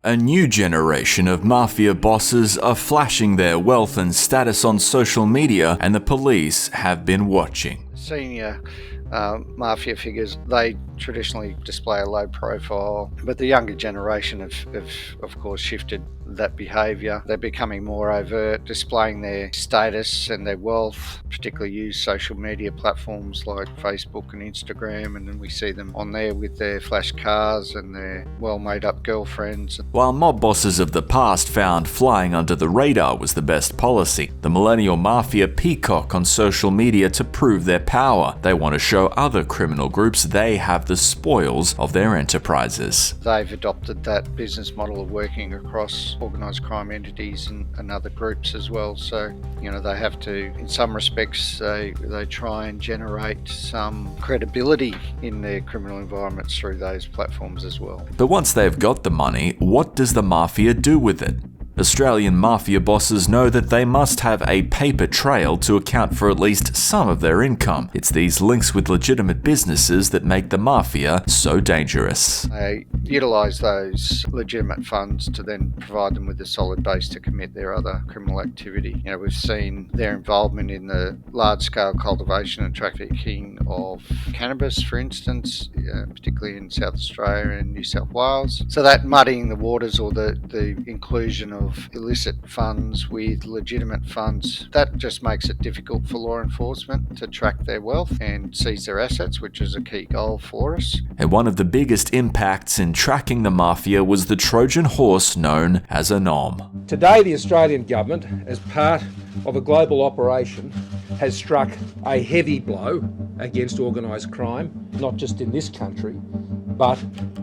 A new generation of mafia bosses are flashing their wealth and status on social media, and the police have been watching. Senior mafia figures, they traditionally display a low profile, but the younger generation have of course shifted that behaviour. They're becoming more overt, displaying their status and their wealth, particularly use social media platforms like Facebook and Instagram, and then we see them on there with their flash cars and their well-made-up girlfriends. While mob bosses of the past found flying under the radar was the best policy, the millennial mafia peacock on social media to prove their power. They want to show other criminal groups they have the spoils of their enterprises. They've adopted that business model of working across organised crime entities and other groups as well. So, they have to, in some respects, they try and generate some credibility in their criminal environments through those platforms as well. But once they've got the money, what does the mafia do with it? Australian mafia bosses know that they must have a paper trail to account for at least some of their income. It's these links with legitimate businesses that make the mafia so dangerous. They utilise those legitimate funds to then provide them with a solid base to commit their other criminal activity. We've seen their involvement in the large-scale cultivation and trafficking of cannabis, for instance, particularly in South Australia and New South Wales. So that muddying the waters, or the inclusion of illicit funds with legitimate funds, that just makes it difficult for law enforcement to track their wealth and seize their assets, which is a key goal for us. And one of the biggest impacts in tracking the mafia was the Trojan Horse known as a NOM. Today, the Australian government, as part of a global operation, has struck a heavy blow against organised crime, not just in this country, but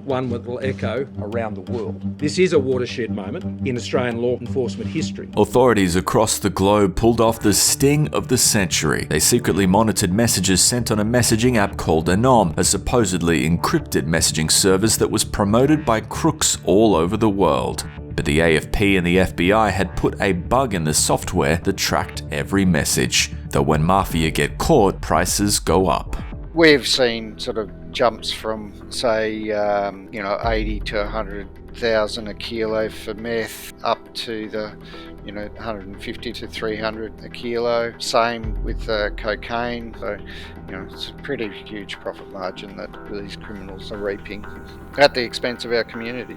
one that will echo around the world. This is a watershed moment in Australian law enforcement history. Authorities across the globe pulled off the sting of the century. They secretly monitored messages sent on a messaging app called Anom, a supposedly encrypted messaging service that was promoted by crooks all over the world. But the AFP and the FBI had put a bug in the software that tracked every message. Though when mafia get caught, prices go up. We've seen sort of jumps from, say, 80 to 100,000 a kilo for meth, up to the 150 to 300 a kilo. Same with cocaine. So, it's a pretty huge profit margin that these criminals are reaping at the expense of our community.